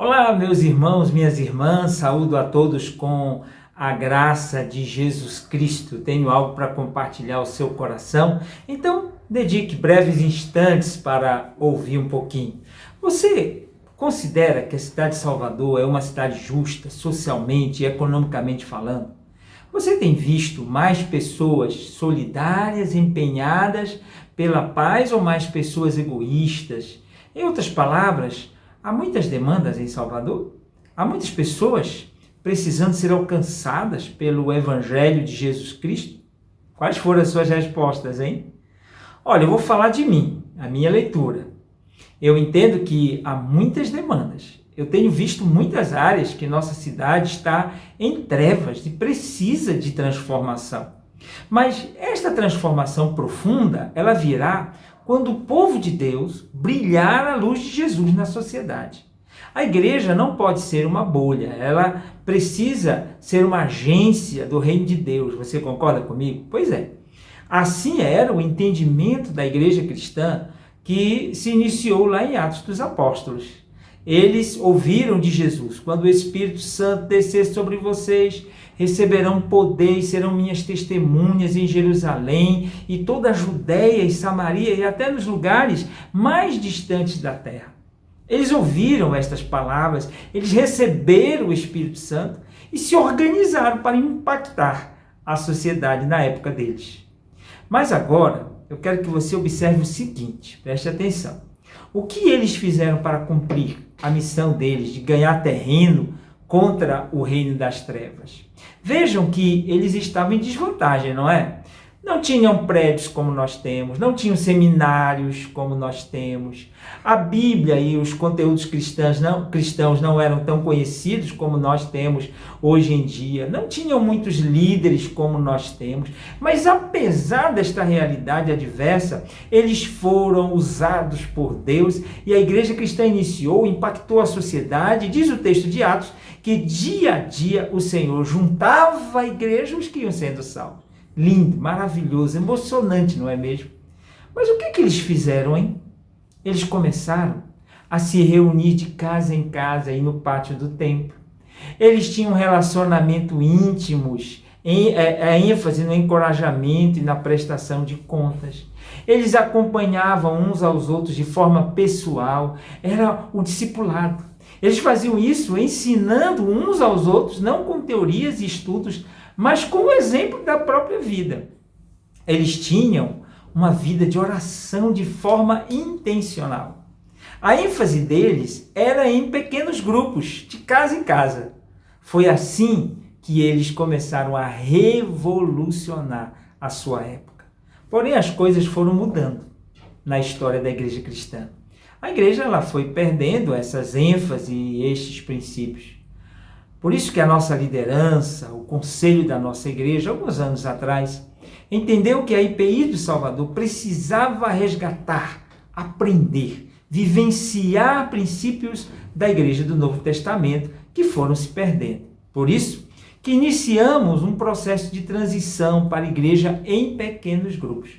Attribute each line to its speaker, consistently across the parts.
Speaker 1: Olá, meus irmãos, minhas irmãs, saúdo a todos com a graça de Jesus Cristo. Tenho algo para compartilhar ao seu coração, então dedique breves instantes para ouvir um pouquinho. Você considera que a cidade de Salvador é uma cidade justa, socialmente e economicamente falando? Você tem visto mais pessoas solidárias, empenhadas pela paz ou mais pessoas egoístas? Em outras palavras, há muitas demandas em Salvador? Há muitas pessoas precisando ser alcançadas pelo Evangelho de Jesus Cristo? Quais foram as suas respostas, hein? Olha, eu vou falar de mim, a minha leitura. Eu entendo que há muitas demandas. Eu tenho visto muitas áreas que nossa cidade está em trevas e precisa de transformação. Mas esta transformação profunda, ela virá quando o povo de Deus brilhar a luz de Jesus na sociedade. A igreja não pode ser uma bolha, ela precisa ser uma agência do reino de Deus. Você concorda comigo? Pois é. Assim era o entendimento da igreja cristã que se iniciou lá em Atos dos Apóstolos. Eles ouviram de Jesus: quando o Espírito Santo descer sobre vocês, receberão poder e serão minhas testemunhas em Jerusalém e toda a Judéia e Samaria e até nos lugares mais distantes da terra. Eles ouviram estas palavras, eles receberam o Espírito Santo e se organizaram para impactar a sociedade na época deles. Mas agora, eu quero que você observe o seguinte, preste atenção. O que eles fizeram para cumprir a missão deles de ganhar terreno contra o reino das trevas? Vejam que eles estavam em desvantagem, não é? Não tinham prédios como nós temos, não tinham seminários como nós temos. A Bíblia e os conteúdos cristãos não eram tão conhecidos como nós temos hoje em dia. Não tinham muitos líderes como nós temos. Mas apesar desta realidade adversa, eles foram usados por Deus e a igreja cristã iniciou, impactou a sociedade. Diz o texto de Atos que dia a dia o Senhor juntava a igreja os que iam sendo salvos. Lindo, maravilhoso, emocionante, não é mesmo? Mas o que eles fizeram, hein? Eles começaram a se reunir de casa em casa aí no pátio do templo. Eles tinham relacionamento íntimos, a ênfase no encorajamento e na prestação de contas. Eles acompanhavam uns aos outros de forma pessoal, era o discipulado. Eles faziam isso ensinando uns aos outros, não com teorias e estudos, mas com o exemplo da própria vida. Eles tinham uma vida de oração de forma intencional. A ênfase deles era em pequenos grupos, de casa em casa. Foi assim que eles começaram a revolucionar a sua época. Porém, as coisas foram mudando na história da igreja cristã. A igreja ela foi perdendo essas ênfases e estes princípios. Por isso que a nossa liderança, o conselho da nossa igreja, alguns anos atrás, entendeu que a IPI do Salvador precisava resgatar, aprender, vivenciar princípios da igreja do Novo Testamento que foram se perdendo. Por isso que iniciamos um processo de transição para a igreja em pequenos grupos.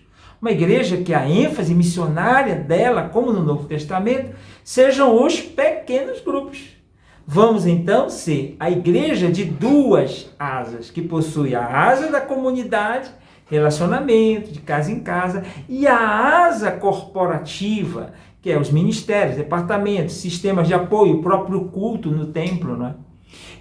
Speaker 1: Uma igreja que a ênfase missionária dela, como no Novo Testamento, sejam os pequenos grupos. Vamos então ser a igreja de duas asas, que possui a asa da comunidade, relacionamento, de casa em casa, e a asa corporativa, que é os ministérios, departamentos, sistemas de apoio, o próprio culto no templo, não é?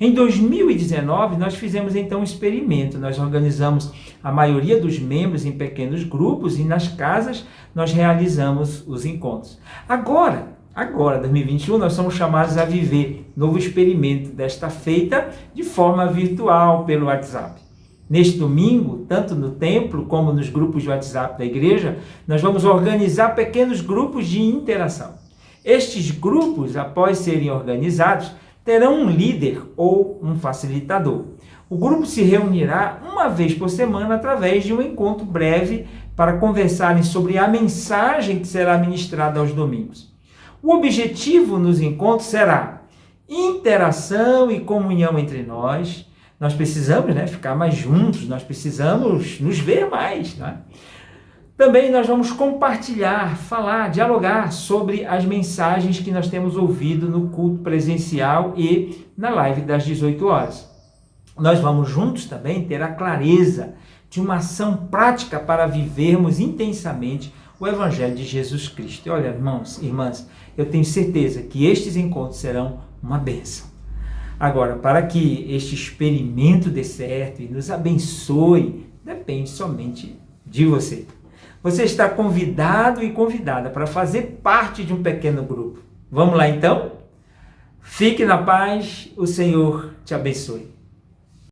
Speaker 1: Em 2019, nós fizemos então um experimento. Nós organizamos a maioria dos membros em pequenos grupos e nas casas nós realizamos os encontros. Agora, 2021, nós somos chamados a viver novo experimento desta feita de forma virtual pelo WhatsApp. Neste domingo, tanto no templo como nos grupos de WhatsApp da igreja, nós vamos organizar pequenos grupos de interação. Estes grupos, após serem organizados, terão um líder ou um facilitador. O grupo se reunirá uma vez por semana através de um encontro breve para conversarem sobre a mensagem que será ministrada aos domingos. O objetivo nos encontros será interação e comunhão entre nós. Nós precisamos ficar mais juntos, nós precisamos nos ver mais. Né? Também nós vamos compartilhar, falar, dialogar sobre as mensagens que nós temos ouvido no culto presencial e na live das 18 horas. Nós vamos juntos também ter a clareza de uma ação prática para vivermos intensamente o Evangelho de Jesus Cristo. E olha, irmãos e irmãs, eu tenho certeza que estes encontros serão uma bênção. Agora, para que este experimento dê certo e nos abençoe, depende somente de você. Você está convidado e convidada para fazer parte de um pequeno grupo. Vamos lá então? Fique na paz, o Senhor te abençoe.